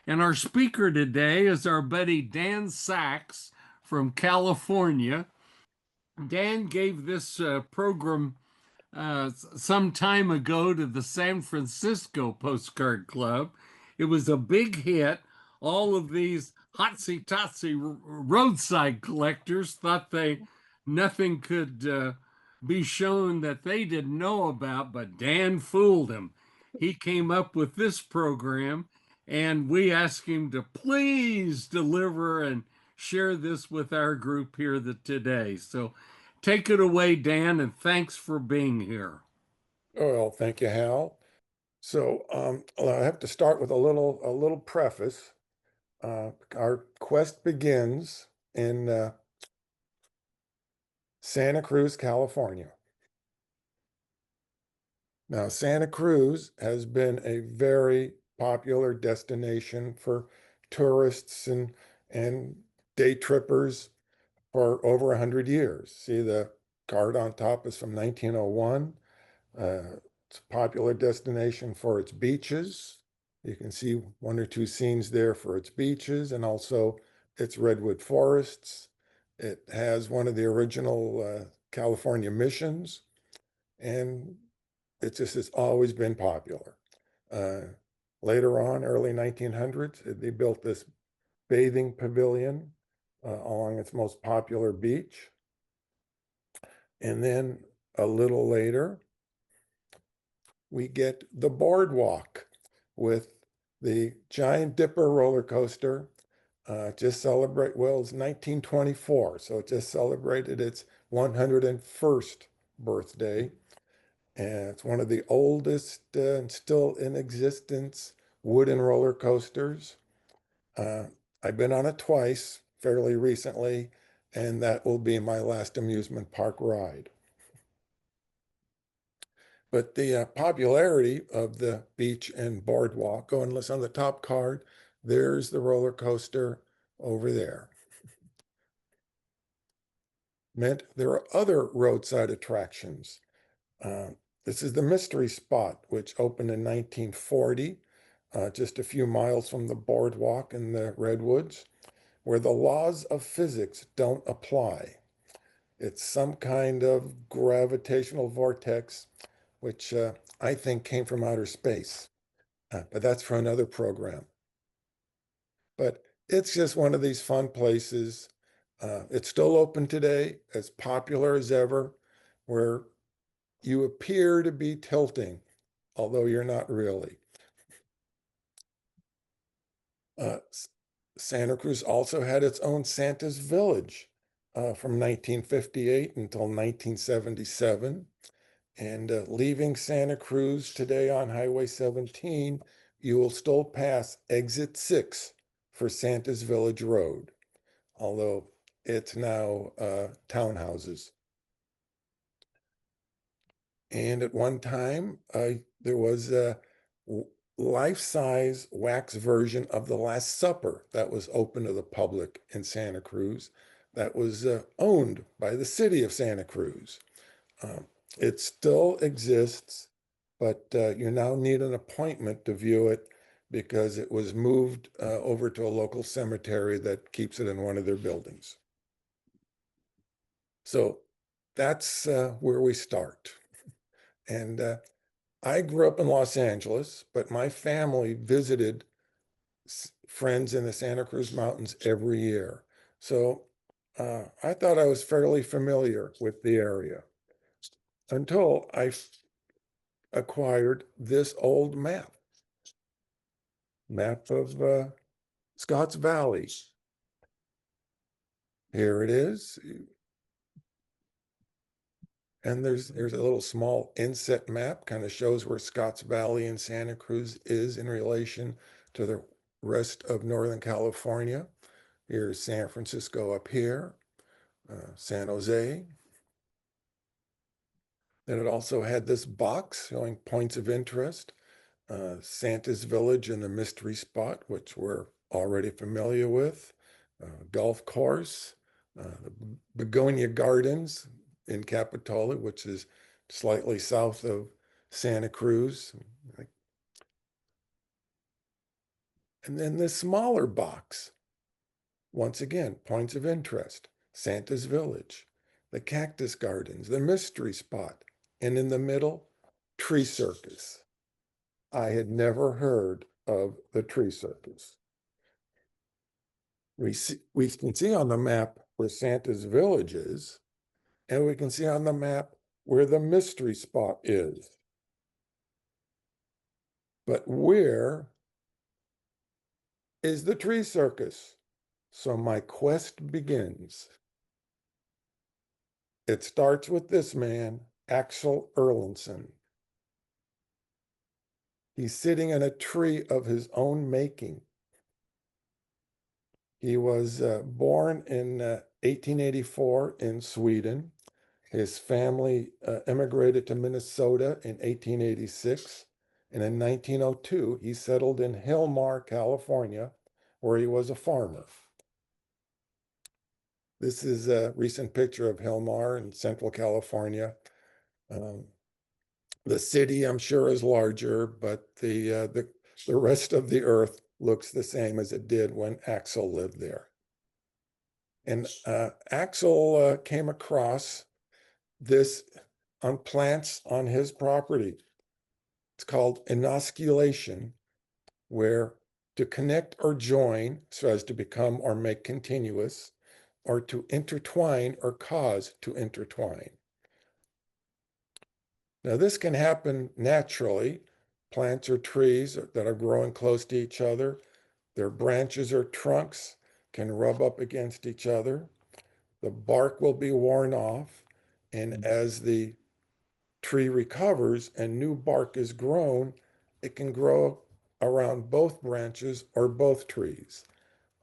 And our speaker today is our buddy Dan Sachs from California. Dan gave this program some time ago to the San Francisco Postcard Club. It was a big hit. All of these hotsy-totsy roadside collectors thought they nothing could be shown that they didn't know about, but Dan fooled them. He came up with this program, and we asked him to please deliver and share this with our group here today. So take it away, Dan, and thanks for being here. Oh, well, thank you, Hal. So I have to start with a little preface. Our quest begins in Santa Cruz, California. Now, Santa Cruz has been a very popular destination for tourists and day trippers for over 100 years. See, the card on top is from 1901. It's a popular destination for its beaches. You can see one or two scenes there for its beaches and also its redwood forests. It has one of the original California missions, and it just has always been popular. Uh, Later on, early 1900s, they built this bathing pavilion along its most popular beach. And then a little later, we get the boardwalk with the Giant Dipper roller coaster. It's 1924, so it just celebrated its 101st birthday. And it's one of the oldest and still in existence wooden roller coasters. Uh, I've been on it twice fairly recently, and that will be my last amusement park ride. But the popularity of the beach and boardwalk, oh, and listen on the top card, there's the roller coaster over there. Meant there are other roadside attractions. Uh, this is the Mystery Spot, which opened in 1940, just a few miles from the boardwalk in the Redwoods, where the laws of physics don't apply. It's some kind of gravitational vortex, which I think came from outer space. But that's for another program. But it's just one of these fun places. It's still open today, as popular as ever, where you appear to be tilting, although you're not really. Santa Cruz also had its own Santa's Village from 1958 until 1977. And leaving Santa Cruz today on Highway 17, you will still pass exit 6 for Santa's Village Road, although it's now townhouses. And at one time, there was a life-size wax version of The Last Supper that was open to the public in Santa Cruz that was owned by the city of Santa Cruz. It still exists, but you now need an appointment to view it because it was moved over to a local cemetery that keeps it in one of their buildings. So that's where we start. And I grew up in Los Angeles, but my family visited friends in the Santa Cruz Mountains every year. So I thought I was fairly familiar with the area until I acquired this old map of Scotts Valley. Here it is. And there's a little small inset map, kind of shows where Scotts Valley and Santa Cruz is in relation to the rest of Northern California. Here's San Francisco up here, San Jose. Then it also had this box showing points of interest, Santa's Village and the Mystery Spot, which we're already familiar with, golf course, the Begonia Gardens in Capitola, which is slightly south of Santa Cruz. And then this smaller box, once again, points of interest, Santa's Village, the Cactus Gardens, the Mystery Spot, and in the middle, Tree Circus. I had never heard of the Tree Circus. We can see on the map where Santa's Village is, and we can see on the map where the Mystery Spot is. But where is the Tree Circus? So my quest begins. It starts with this man, Axel Erlandson. He's sitting in a tree of his own making. He was born in 1884 in Sweden. His family immigrated to Minnesota in 1886. And in 1902, he settled in Hillmar, California, where he was a farmer. This is a recent picture of Hillmar in Central California. The city, I'm sure, is larger, but the rest of the earth looks the same as it did when Axel lived there. And Axel came across this on plants on his property. It's called inosculation, where to connect or join so as to become or make continuous, or to intertwine or cause to intertwine. Now, this can happen naturally. Plants or trees that are growing close to each other, their branches or trunks can rub up against each other. The bark will be worn off, and as the tree recovers and new bark is grown, it can grow around both branches or both trees.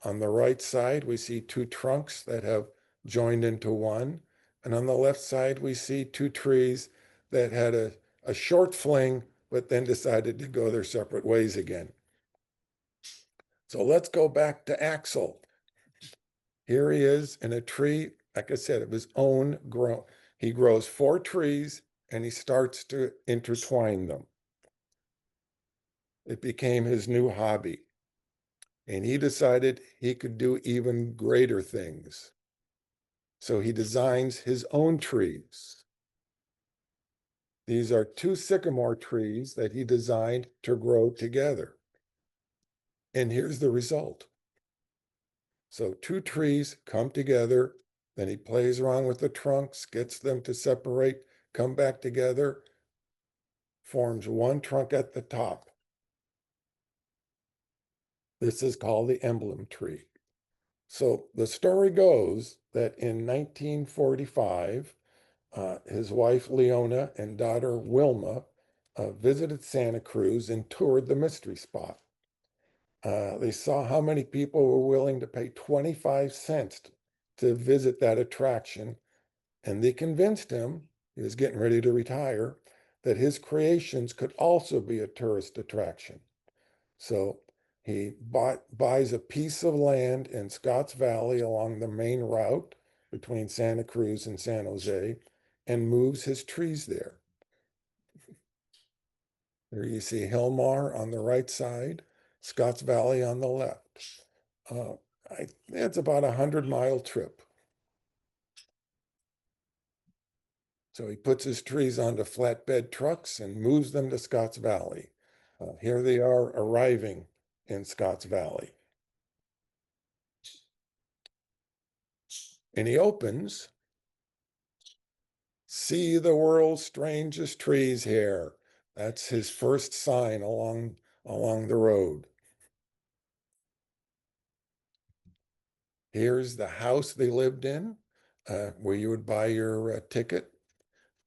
On the right side, we see two trunks that have joined into one. And on the left side, we see two trees that had a short fling, but then decided to go their separate ways again. So let's go back to Axel. Here he is in a tree, like I said, of his own grow. He grows 4 trees and he starts to intertwine them. It became his new hobby. And he decided he could do even greater things. So he designs his own trees. These are 2 sycamore trees that he designed to grow together. And here's the result. So 2 trees come together, then he plays around with the trunks, gets them to separate, come back together, forms one trunk at the top. This is called the emblem tree. So the story goes that in 1945, his wife Leona and daughter Wilma visited Santa Cruz and toured the mystery spot. They saw how many people were willing to pay 25 cents to visit that attraction, and they convinced him, he was getting ready to retire, that his creations could also be a tourist attraction. So he buys a piece of land in Scotts Valley along the main route between Santa Cruz and San Jose and moves his trees there. There you see Hillmar on the right side, Scotts Valley on the left. It's about a 100-mile trip. So he puts his trees onto flatbed trucks and moves them to Scotts Valley. Here they are arriving in Scotts Valley. And he opens, "See the world's strangest trees here." That's his first sign along the road. Here's the house they lived in, where you would buy your ticket.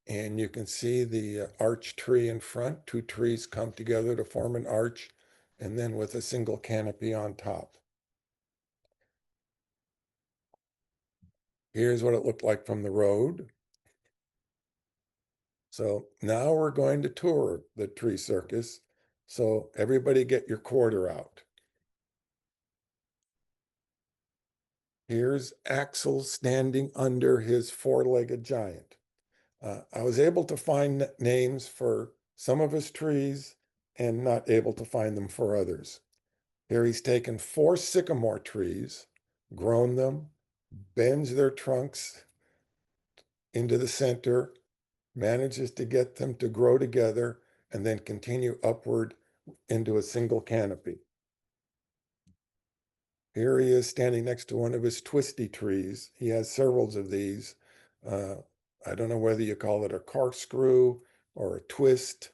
And you can see the arch tree in front. 2 trees come together to form an arch, and then with a single canopy on top. Here's what it looked like from the road. So now we're going to tour the tree circus. So everybody get your quarter out. Here's Axel standing under his 4-legged giant. I was able to find names for some of his trees and not able to find them for others. Here he's taken 4 sycamore trees, grown them, bends their trunks into the center, manages to get them to grow together, and then continue upward into a single canopy. Here he is standing next to one of his twisty trees. He has several of these. Uh, I don't know whether you call it a corkscrew or a twist,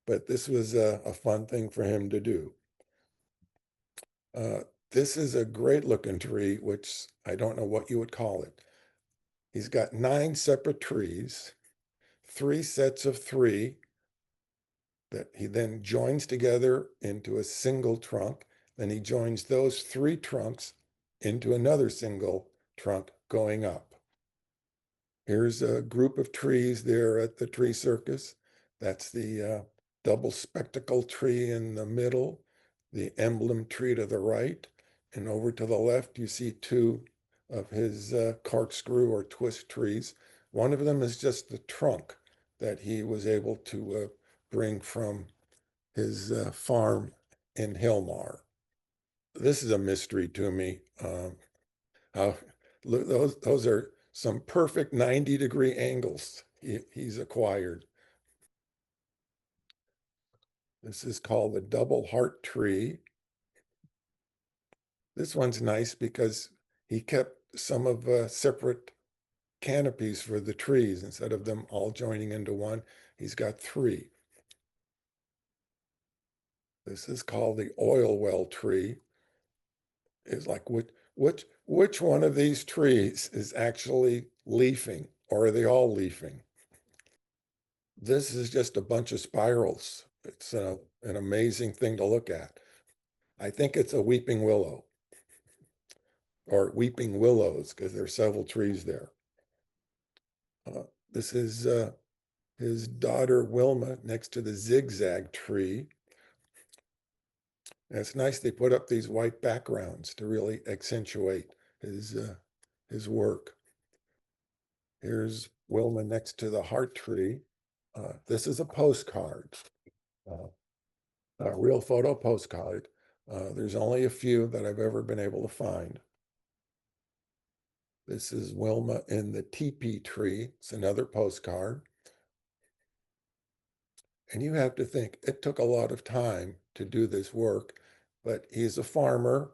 but this was a fun thing for him to do. Uh, this is a great looking tree, which I don't know what you would call it. He's got 9 separate trees, 3 sets of 3 that he then joins together into a single trunk. Then he joins those 3 trunks into another single trunk going up. Here's a group of trees there at the tree circus. That's the double spectacle tree in the middle, the emblem tree to the right, and over to the left you see 2 of his corkscrew or twist trees. One of them is just the trunk that he was able to bring from his farm in Hillmar. This is a mystery to me. Uh, those are some perfect 90-degree angles he's acquired. This is called the double heart tree. This one's nice because he kept some of separate canopies for the trees. Instead of them all joining into one, he's got 3. This is called the oil well tree. It's like which one of these trees is actually leafing, or are they all leafing? This is just a bunch of spirals. It's an amazing thing to look at. I think it's a weeping willow or weeping willows because there are several trees there. This is his daughter Wilma next to the zigzag tree. And it's nice they put up these white backgrounds to really accentuate his work. Here's Wilma next to the heart tree. This is a postcard, a real photo postcard. There's only a few that I've ever been able to find. This is Wilma in the teepee tree. It's another postcard. And you have to think, it took a lot of time to do this work, but he's a farmer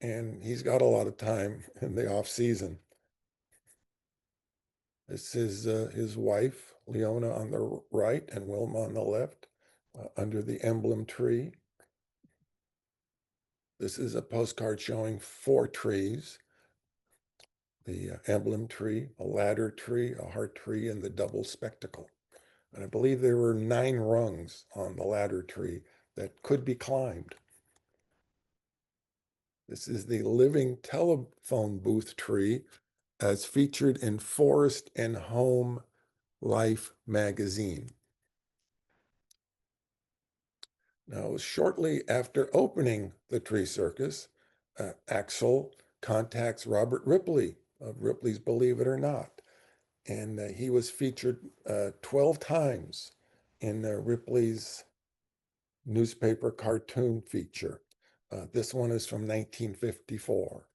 and he's got a lot of time in the off season. This is his wife, Leona, on the right and Wilma on the left, under the emblem tree. This is a postcard showing 4 trees, the emblem tree, a ladder tree, a heart tree, and the double spectacle. And I believe there were 9 rungs on the ladder tree that could be climbed. This is the living telephone booth tree as featured in Forest and Home Life magazine. Now, shortly after opening the tree circus, Axel contacts Robert Ripley of Ripley's Believe It or Not. And he was featured 12 times in Ripley's newspaper cartoon feature. This one is from 1954.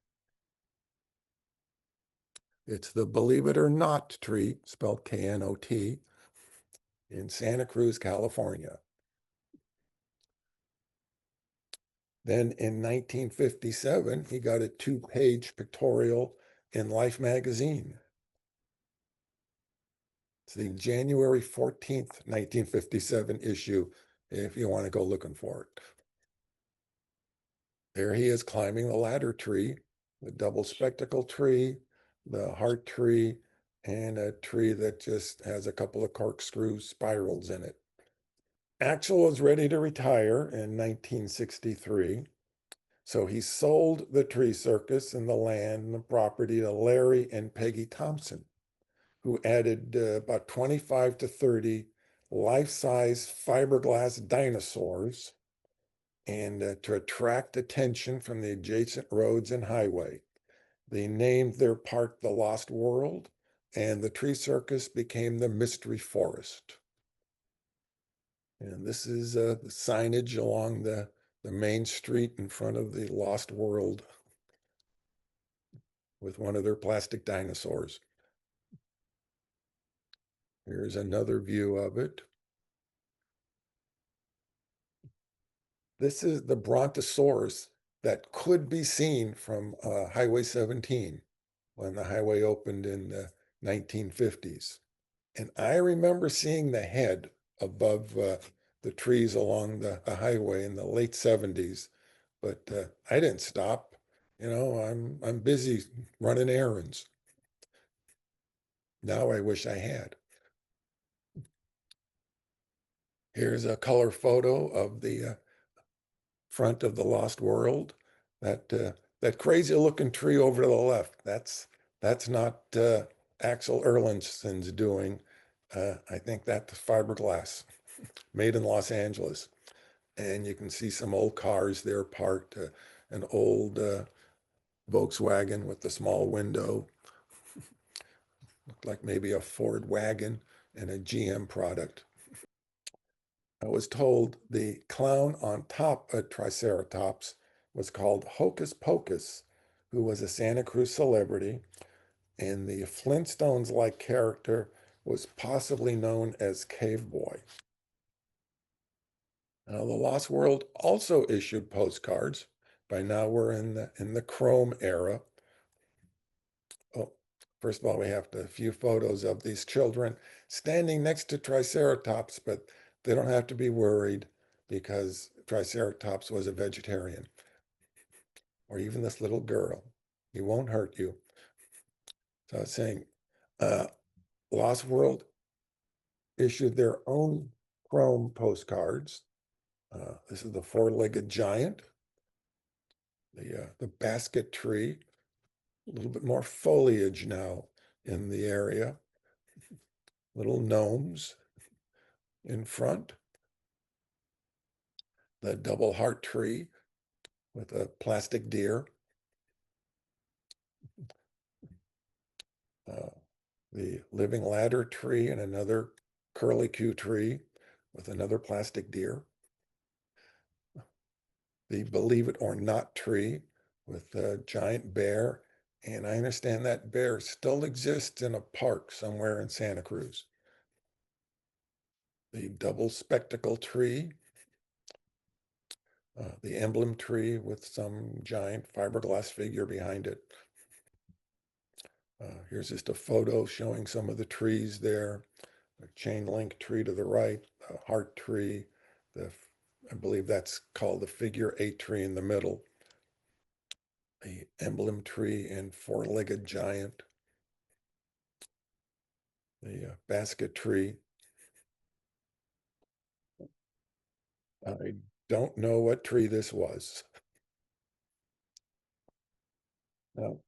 It's the Believe It or Not tree, spelled K-N-O-T, in Santa Cruz, California. Then in 1957, he got a 2-page pictorial in Life magazine. It's the January 14th, 1957 issue, if you want to go looking for it. There he is climbing the ladder tree, the double spectacle tree, the heart tree, and a tree that just has a couple of corkscrew spirals in it. Axel was ready to retire in 1963. So he sold the tree circus and the land and the property to Larry and Peggy Thompson, who added about 25 to 30 life-size fiberglass dinosaurs and to attract attention from the adjacent roads and highway. They named their park the Lost World, and the tree circus became the Mystery Forest. And this is the signage along the the main street in front of the Lost World with one of their plastic dinosaurs. Here's another view of it. This is the Brontosaurus that could be seen from Highway 17 when the highway opened in the 1950s. And I remember seeing the head above the trees along the highway in the late 70s, but I didn't stop. You know, I'm busy running errands. Now I wish I had. Here's a color photo of the front of the Lost World. That crazy looking tree over to the left. That's not Axel Erlandsson's doing. I think that's fiberglass made in Los Angeles. And you can see some old cars there parked. An old Volkswagen with the small window, looked like maybe a Ford wagon, and a GM product. I was told the clown on top of Triceratops was called Hocus Pocus, who was a Santa Cruz celebrity, and the Flintstones-like character was possibly known as Cave Boy. Now, the Lost World also issued postcards. By now, we're in the Chrome era. Oh, first of all, we have a few photos of these children standing next to Triceratops, but they don't have to be worried because Triceratops was a vegetarian. Or even this little girl. He won't hurt you. So I was saying, Lost World issued their own Chrome postcards. This is the four-legged giant, the basket tree, a little bit more foliage now in the area, little gnomes in front, the double heart tree with a plastic deer, the living ladder tree and another curlicue tree with another plastic deer, the believe it or not tree with a giant bear. And I understand that bear still exists in a park somewhere in Santa Cruz. The double spectacle tree, the emblem tree with some giant fiberglass figure behind it. Here's just a photo showing some of the trees there. A chain link tree to the right, a heart tree, I believe that's called the figure 8 tree in the middle, the emblem tree and four-legged giant, the basket tree. I don't know what tree this was. Now,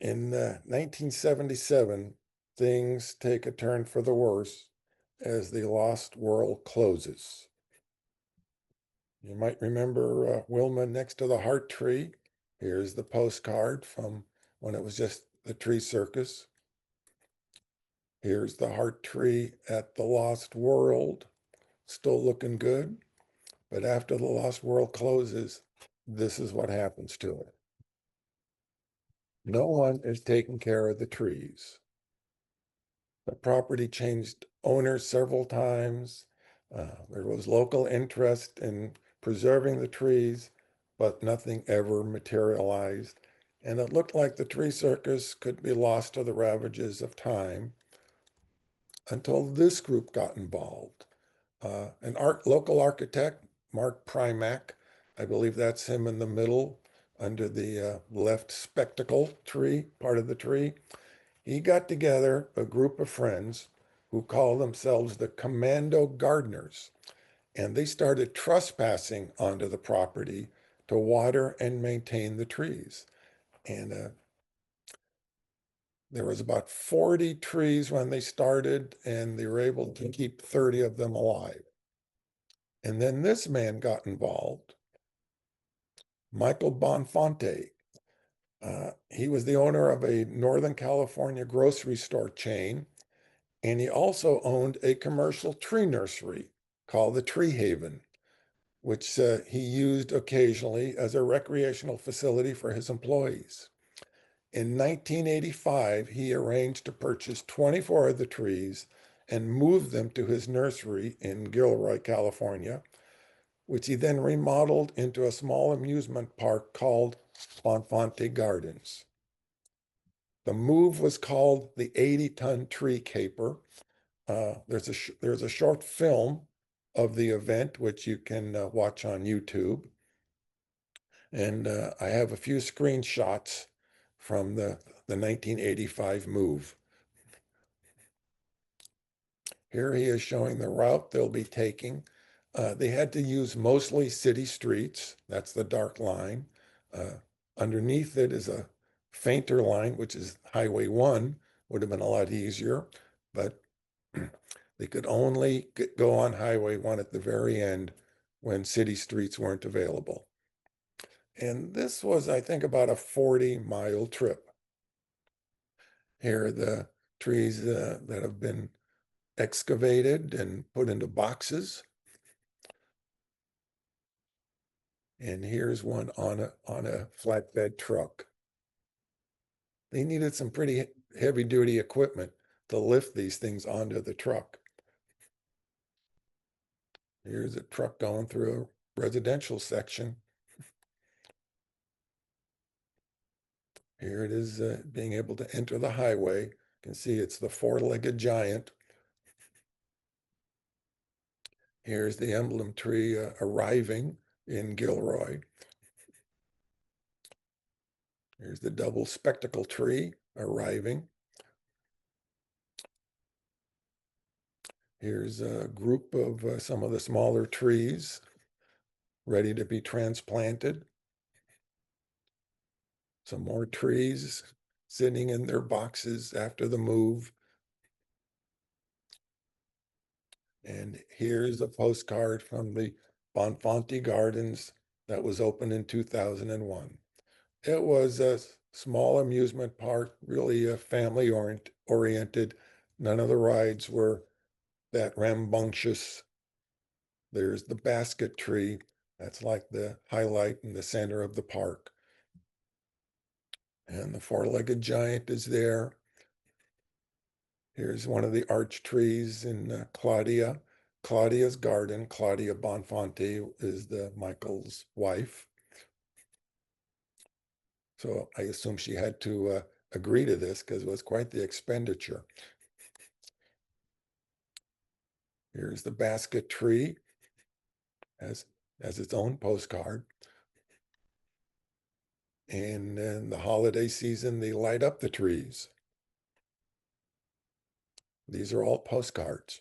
in 1977, things take a turn for the worse as the Lost World closes. You might remember Wilma next to the heart tree. Here's the postcard from when it was just the tree circus. Here's the heart tree at the Lost World, still looking good. But after the Lost World closes, this is what happens to it. No one is taking care of the trees. The property changed owners several times. There was local interest in preserving the trees, but nothing ever materialized. And it looked like the tree circus could be lost to the ravages of time until this group got involved. An local architect, Mark Primack, I believe that's him in the middle under the left spectacle tree, part of the tree. He got together a group of friends who called themselves the Commando Gardeners, and they started trespassing onto the property to water and maintain the trees. And there was about 40 trees when they started, and they were able to keep 30 of them alive. And then this man got involved, Michael Bonfonte. He was the owner of a Northern California grocery store chain, and he also owned a commercial tree nursery called the Tree Haven, which he used occasionally as a recreational facility for his employees. In 1985, he arranged to purchase 24 of the trees and move them to his nursery in Gilroy, California, which he then remodeled into a small amusement park called Bonfante Gardens. The move was called the 80-ton tree caper. There's a short film of the event, which you can watch on YouTube. And I have a few screenshots from the 1985 move. Here he is showing the route they'll be taking. They had to use mostly city streets. That's the dark line. Underneath it is a fainter line, which is Highway 1. Would have been a lot easier, but they could only go on Highway 1 at the very end when city streets weren't available. And this was, I think, about a 40-mile trip. Here are the trees that have been excavated and put into boxes. And here's one on a flatbed truck. They needed some pretty heavy-duty equipment to lift these things onto the truck. Here's a truck going through a residential section. Here it is being able to enter the highway. You can see it's the four-legged giant. Here's the emblem tree arriving in Gilroy. Here's the double spectacle tree arriving. Here's a group of some of the smaller trees ready to be transplanted. Some more trees sitting in their boxes after the move. And here's a postcard from the Bonfante Gardens that was opened in 2001. It was a small amusement park, really family oriented. None of the rides were that rambunctious. There's the basket tree. That's like the highlight in the center of the park. And the four-legged giant is there. Here's one of the arch trees in Claudia's garden. Claudia Bonfante is the Michael's wife. So I assume she had to agree to this because it was quite the expenditure. Here's the basket tree as its own postcard. And in the holiday season, they light up the trees. These are all postcards.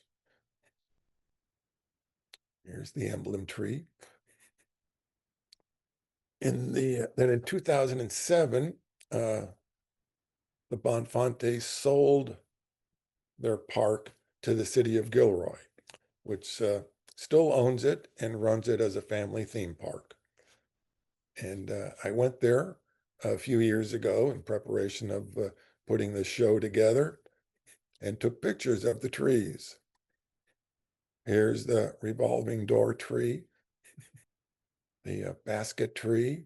Here's the emblem tree. Then in 2007, the Bonfantes sold their park to the city of Gilroy, which still owns it and runs it as a family theme park. And I went there a few years ago in preparation of putting the show together and took pictures of the trees. Here's the revolving door tree, the basket tree.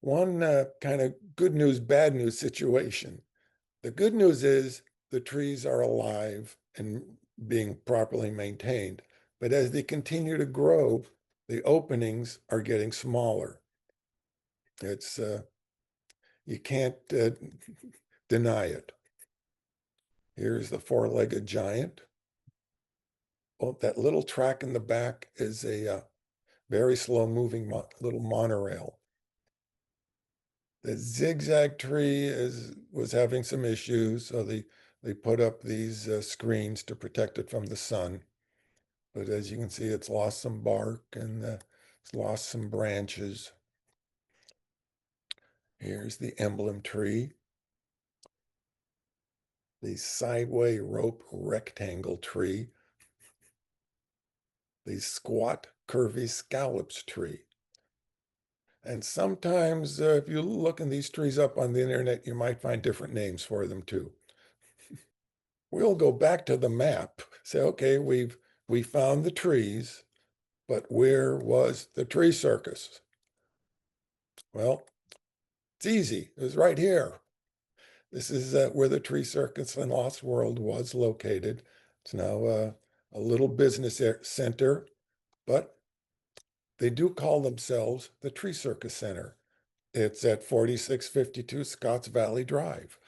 One kind of good news, bad news situation. The good news is the trees are alive and being properly maintained. But as they continue to grow, the openings are getting smaller. It's you can't deny it. Here's the four-legged giant. Oh, that little track in the back is a very slow-moving little monorail. The zigzag tree was having some issues, so they put up these screens to protect it from the sun. But as you can see, it's lost some bark and it's lost some branches. Here's the emblem tree. The sideway rope rectangle tree. The squat curvy scallops tree. And sometimes if you look in these trees up on the internet, you might find different names for them too. We'll go back to the map, say, okay, we found the trees. But where was the tree circus? Well, it's easy. It was right here. This is where the tree circus in Lost World was located. It's now a little business center, but they do call themselves the Tree Circus Center. It's at 4652 Scotts Valley Drive.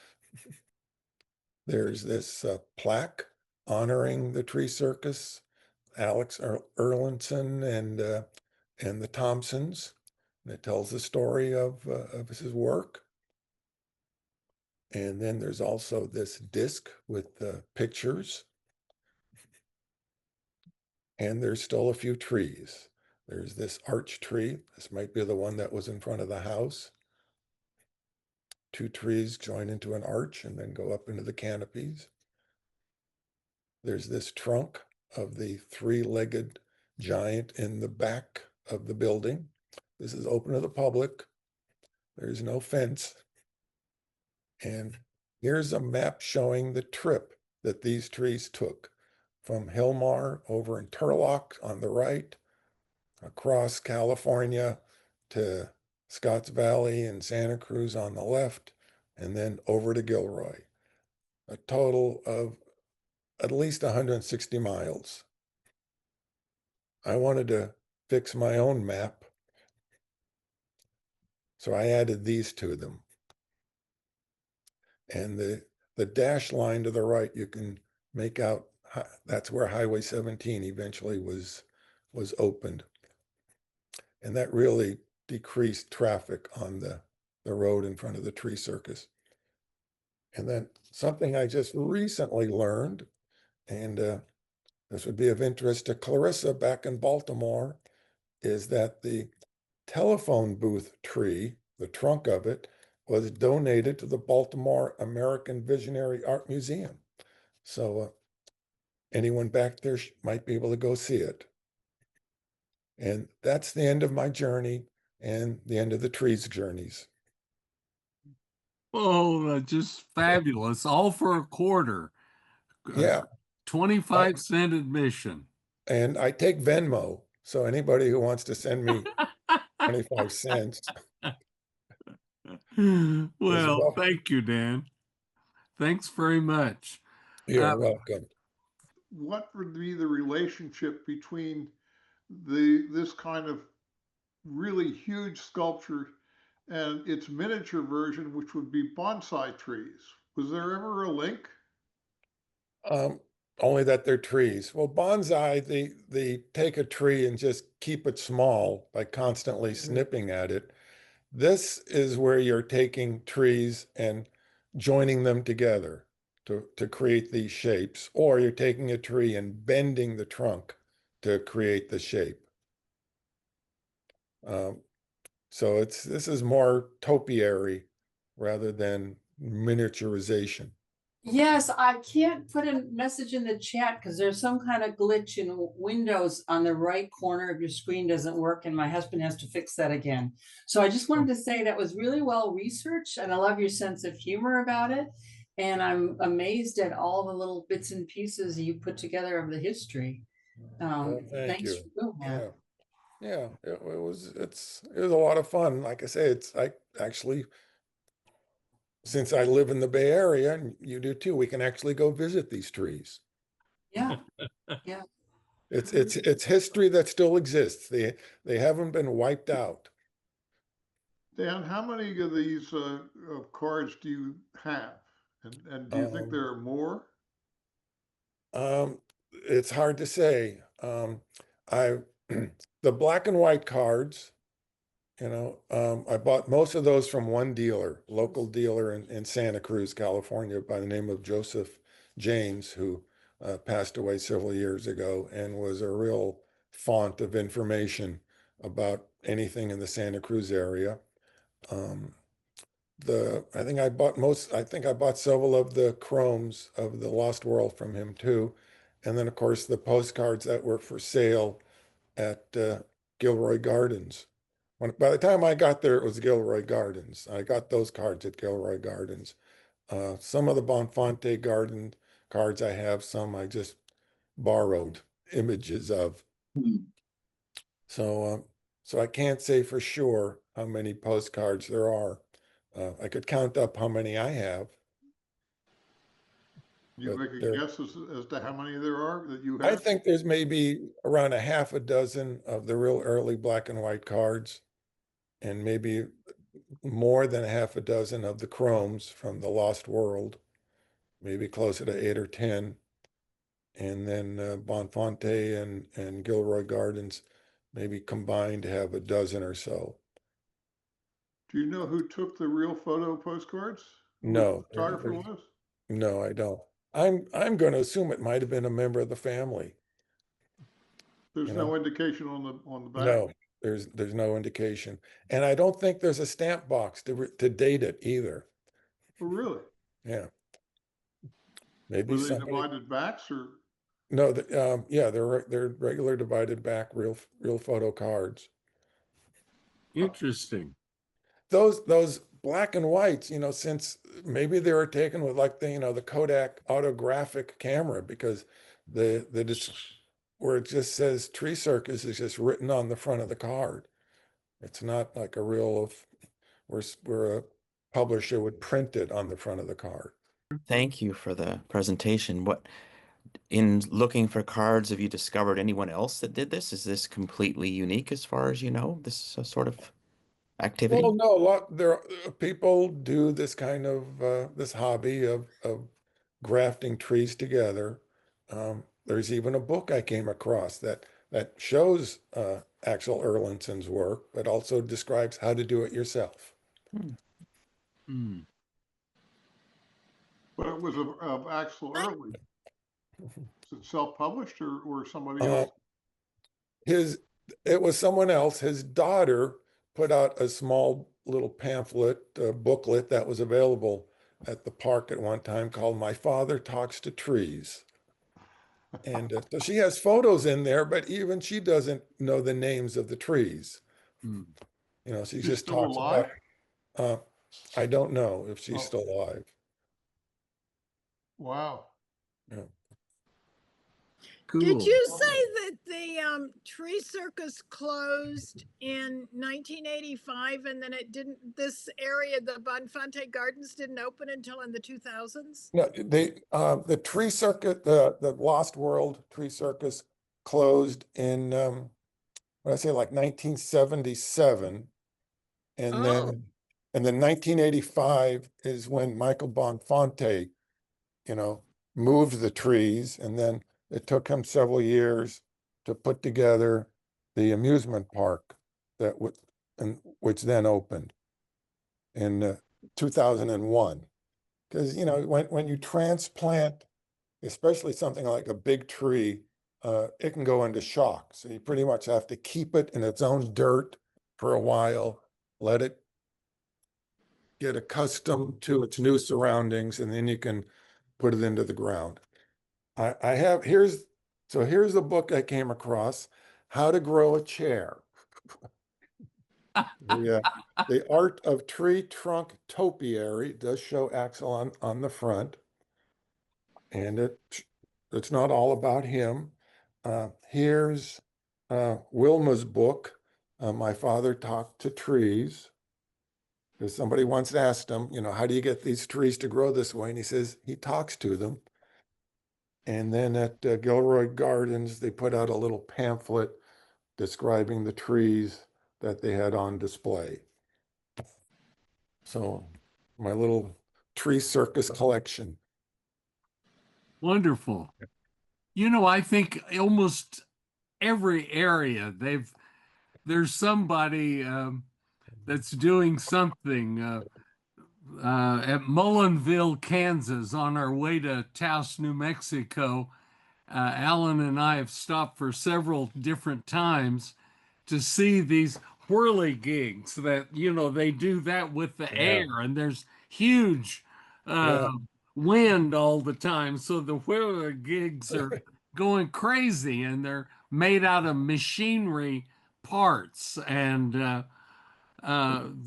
There's this plaque honoring the tree circus, Alex Erlinson and the Thompsons. And it tells the story of his work. And then there's also this disc with pictures. And there's still a few trees. There's this arch tree. This might be the one that was in front of the house. Two trees join into an arch and then go up into the canopies. There's this trunk of the three-legged giant in the back of the building. This is open to the public. There's no fence. And here's a map showing the trip that these trees took from Hillmar over in Turlock on the right, across California to Scotts Valley and Santa Cruz on the left, and then over to Gilroy. A total of at least 160 miles. I wanted to fix my own map, so I added these to them. And the dash line to the right, you can make out that's where Highway 17 eventually was opened. And that really decreased traffic on the road in front of the tree circus. And then something I just recently learned, and this would be of interest to Clarissa back in Baltimore, is that the telephone booth tree, the trunk of it, was donated to the Baltimore American Visionary Art Museum. So anyone back there might be able to go see it. And that's the end of my journey and the end of the trees journeys. Oh, just fabulous. All for a quarter. Yeah. 25-cent admission. And I take Venmo. So anybody who wants to send me 25 cents is Well, welcome. thank you, Dan. Thanks very much. You're welcome. What would be the relationship between this kind of really huge sculpture and its miniature version, which would be bonsai trees? Was there ever a link? Um, Only that they're trees. Well, bonsai, they take a tree and just keep it small by constantly snipping at it. This is where you're taking trees and joining them together to create these shapes, or you're taking a tree and bending the trunk to create the shape. Um, so this is more topiary rather than miniaturization. Yes, I can't put a message in the chat because there's some kind of glitch in Windows on the right corner of your screen doesn't work, and my husband has to fix that again. So I just wanted to say that was really well researched, and I love your sense of humor about it. And I'm amazed at all the little bits and pieces you put together of the history. Well, thank Thanks you. for doing that. Yeah, it was a lot of fun. Like I say, I actually, since I live in the Bay Area and you do too, we can actually go visit these trees. Yeah, yeah. It's history that still exists. They haven't been wiped out. Dan, how many of these cards do you have? And do you think there are more? It's hard to say. I the black and white cards, I bought most of those from one dealer, local dealer in Santa Cruz, California, by the name of Joseph James, who passed away several years ago and was a real font of information about anything in the Santa Cruz area. Um, I think I bought several of the chromes of the Lost World from him too. And then of course the postcards that were for sale at Gilroy Gardens. By the time I got there, it was Gilroy Gardens. I got those cards at Gilroy Gardens. Some of the Bonfante Garden cards I have, some I just borrowed images of. So I can't say for sure how many postcards there are. I could count up how many I have, You but make a there, guess as to how many there are that you I have? think there's maybe around a half a dozen of the real early black and white cards, and maybe more than a half a dozen of the chromes from the Lost World, maybe closer to 8 or 10. And then Bonfonte and Gilroy Gardens maybe combined have a dozen or so. Do you know who took the real photo postcards? Who the No, photographer was? no, I don't. I'm going to assume it might have been a member of the family. There's You no know, indication on the back. no, there's no indication, and I don't think there's a stamp box to date it either. Oh, really? Yeah, maybe Were they somebody. divided backs or? No, yeah, they're regular divided back real photo cards. Interesting. Those black and whites, since maybe they were taken with like the Kodak autographic camera, because where it just says Tree Circus is just written on the front of the card. It's not like a real of where a publisher would print it on the front of the card. Thank you for the presentation. What, in looking for cards, have you discovered anyone else that did this? Is this completely unique as far as you know, this sort of activity? Well, no, people do this kind of this hobby of grafting trees together. There's even a book I came across that shows Axel Erlandsen's work, but also describes how to do it yourself. Hmm. But it was of Axel Early. Is it self-published or somebody Uh, else? it was someone else. His daughter put out a small little pamphlet, booklet that was available at the park at one time called "My Father Talks to Trees." And so she has photos in there, but even she doesn't know the names of the trees. Hmm. She She's just still talks alive? about, I don't know if she's Oh. still alive. Wow. Yeah. Cool. Did you say that the Tree Circus closed in 1985 and then it didn't, this area, the Bonfante Gardens didn't open until in the 2000s? No, the Tree Circuit, the Lost World Tree Circus closed in, what I say, like 1977. And Oh. then 1985 is when Michael Bonfonte, moved the trees, and then it took him several years to put together the amusement park which then opened in 2001. Because when you transplant, especially something like a big tree, it can go into shock. So you pretty much have to keep it in its own dirt for a while, let it get accustomed to its new surroundings, and then you can put it into the ground. Here's the book I came across, How to Grow a Chair. The Art of Tree Trunk Topiary does show Axel on the front, and it's not all about him. Here's Wilma's book, My Father Talked to Trees. Because somebody once asked him, how do you get these trees to grow this way? And he says he talks to them. And then at Gilroy Gardens, they put out a little pamphlet describing the trees that they had on display. So my little tree circus collection. Wonderful. I think almost every area there's somebody that's doing something. At Mullinville, Kansas, on our way to Taos, New Mexico, Alan and I have stopped for several different times to see these whirligigs that, they do that with the Yeah. air, and there's huge Yeah. wind all the time. So the whirligigs are going crazy, and they're made out of machinery parts. And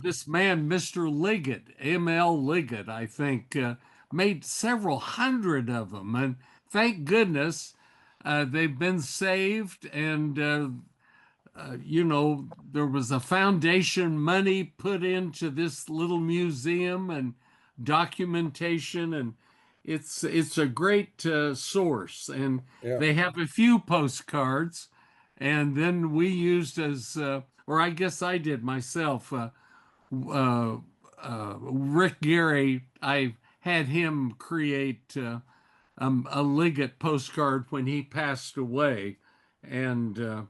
this man, Mr. Liggett, M.L. Liggett, I think, made several hundred of them. And thank goodness they've been saved, and you know, there was a foundation money put into this little museum and documentation, and it's a great source. And Yeah. they have a few postcards, and then we used as, or I guess I did myself. Uh, Rick Gary, I had him create a Liggett postcard when he passed away, and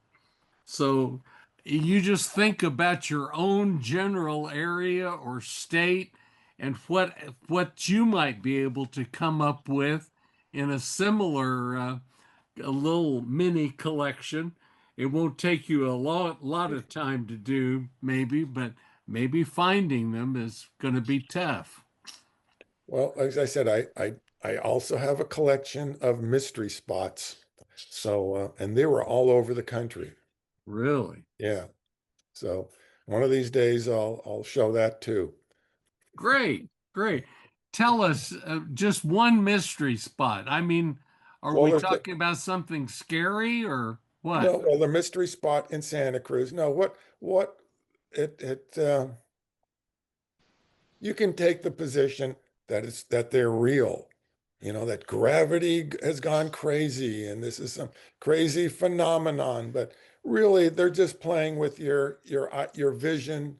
so you just think about your own general area or state and what you might be able to come up with in a similar a little mini collection. It won't take you a lot of time to do, maybe, but maybe finding them is going to be tough. Well, as I said, I also have a collection of mystery spots. So, and they were all over the country. Really? Yeah. So one of these days I'll show that too. Great, great. Tell us just one mystery spot. I mean, are Well, we there's talking about something scary or no, what? well, the mystery spot in Santa Cruz. No, what it you can take the position that it's that they're real. You know, that gravity has gone crazy and this is some crazy phenomenon, but really they're just playing with your vision,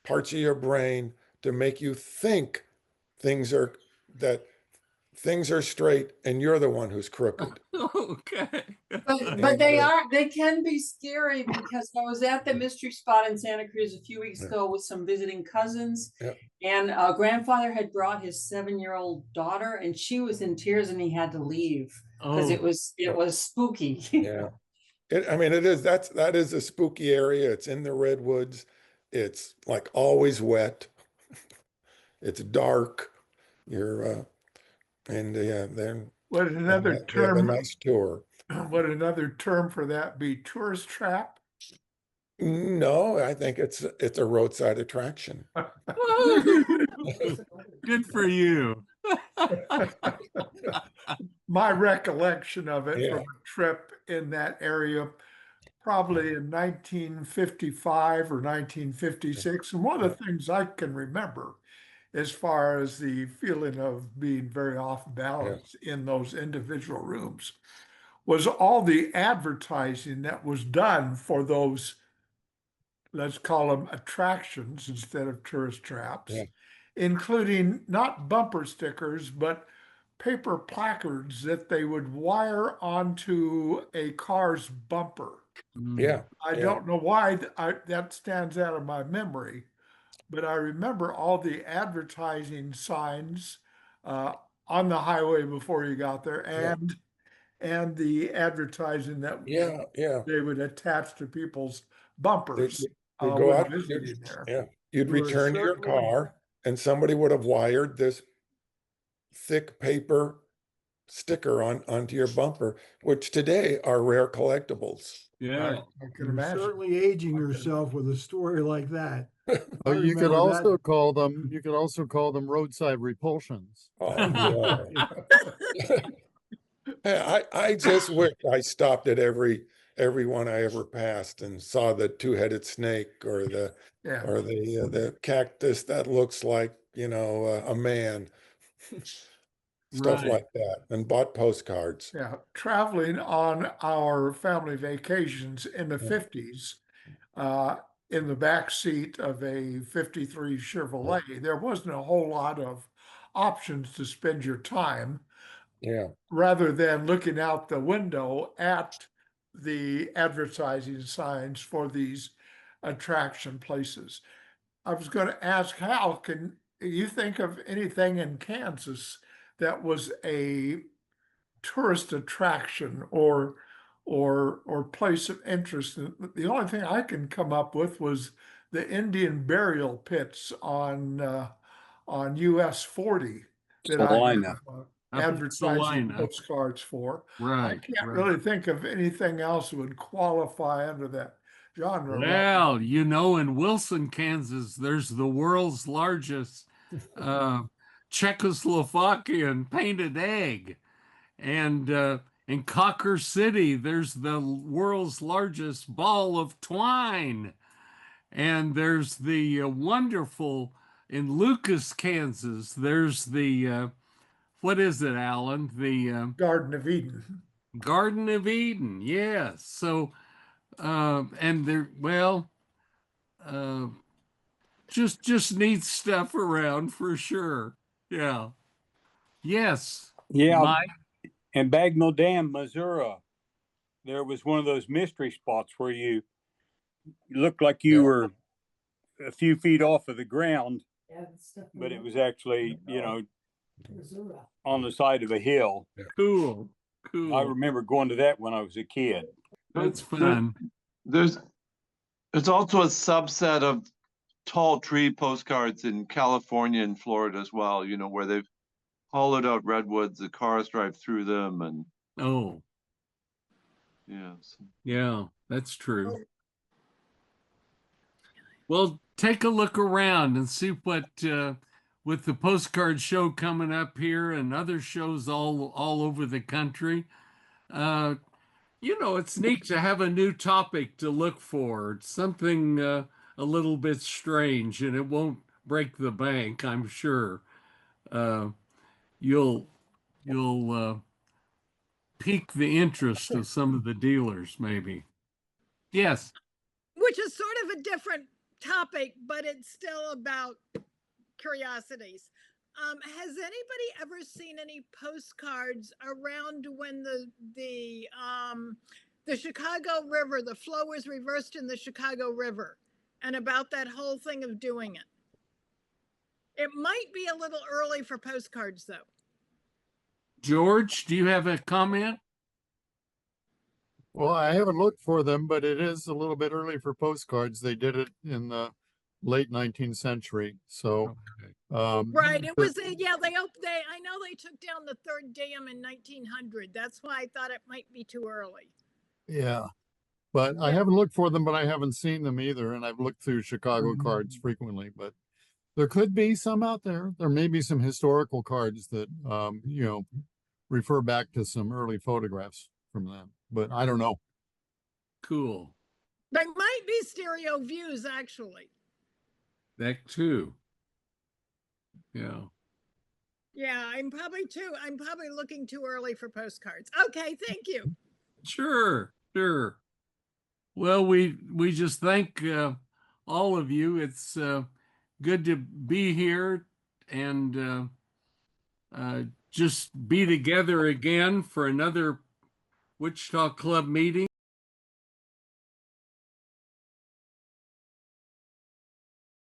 parts of your brain to make you think things are that things are straight and you're the one who's crooked. Okay. But they can be scary because I was at the mystery spot in Santa Cruz a few weeks ago with some visiting cousins. Yeah. And a grandfather had brought his 7-year-old daughter and she was in tears and he had to leave because Oh, it was spooky. Yeah. I mean, that is a spooky area. It's in the redwoods. It's like always wet. It's dark. You're and yeah, then Would another they have a term, nice tour. would another term for that be tourist trap? No, I think it's a roadside attraction. good for you. My recollection of it Yeah. from a trip in that area, probably in 1955 or 1956. And one of the things I can remember as far as the feeling of being very off balance in those individual rooms was all the advertising that was done for those, let's call them attractions instead of tourist traps, Yeah. including not bumper stickers, but paper placards that they would wire onto a car's bumper. Yeah. I don't know why that stands out of my memory, but I remember all the advertising signs on the highway before you got there, Yeah. and the advertising that Yeah. Yeah. they would attach to people's You'd, bumpers you'd go when out, visiting there. yeah, you'd You were return to your circling- car and somebody would have wired this thick paper sticker onto your bumper, which today are rare collectibles. Yeah. I can You're imagine. certainly aging yourself with a story like that. I You could remember also that. call them roadside repulsions. Oh, yeah. I just wish I stopped at every one I ever passed and saw the two-headed snake or Yeah. the cactus that looks like, you know, a man. Stuff Right. like that, and bought postcards. Yeah, traveling on our family vacations in the Yeah. 50s, in the back seat of a 53 Chevrolet, there wasn't a whole lot of options to spend your time Yeah, rather than looking out the window at the advertising signs for these attraction places. I was going to ask Hal, can you think of anything in Kansas that was a tourist attraction or place of interest? The only thing I can come up with was the Indian burial pits on US 40 that I Salina. have, Up in advertising Salina. postcards for. I Right. can't right. really think of anything else that would qualify under that genre. right now. Well, you know, in Wilson, Kansas, there's the world's largest Czechoslovakian painted egg. And In Cocker City, there's the world's largest ball of twine. And there's the wonderful, in Lucas, Kansas, there's the, what is it, Alan? The Garden of Eden. Garden of Eden. Yes. So, and there, well, uh, just neat stuff around for sure. Yeah. Yes. Yeah, Mike. in Bagnell Dam, Missouri, there was one of those mystery spots where you looked like you were a few feet off of the ground, but it was actually, on the side of a hill. Cool. Cool. I remember going to that when I was a kid. That's fun. There's also a subset of tall tree postcards in California and Florida as well, where they've hollowed out redwoods, the cars drive through them, and Oh, yes. yeah, that's true. Well, take a look around and see what with the postcard show coming up here and other shows all over the country. It's neat to have a new topic to look for. It's something a little bit strange, and it won't break the bank, I'm sure. You'll pique the interest of some of the dealers, maybe. Yes. Which is sort of a different topic, but it's still about curiosities. Has anybody ever seen any postcards around when the Chicago River, the flow was reversed in the Chicago River, and about that whole thing of doing it? It might be a little early for postcards, though. George, do you have a comment? Well, I haven't looked for them, but it is a little bit early for postcards. They did it in the late 19th century. So, Right. It was, yeah, I know they took down the third dam in 1900. That's why I thought it might be too early. yeah, but I haven't looked for them, but I haven't seen them either. And I've looked through Chicago cards frequently, but there could be some out there. There may be some historical cards that, refer back to some early photographs from them, but I don't know. Cool. There might be stereo views, actually. That too. Yeah. Yeah, I'm probably looking too early for postcards. Okay, thank you. Sure. Well, we just thank all of you. It's good to be here and just be together again for another Wichita Club meeting.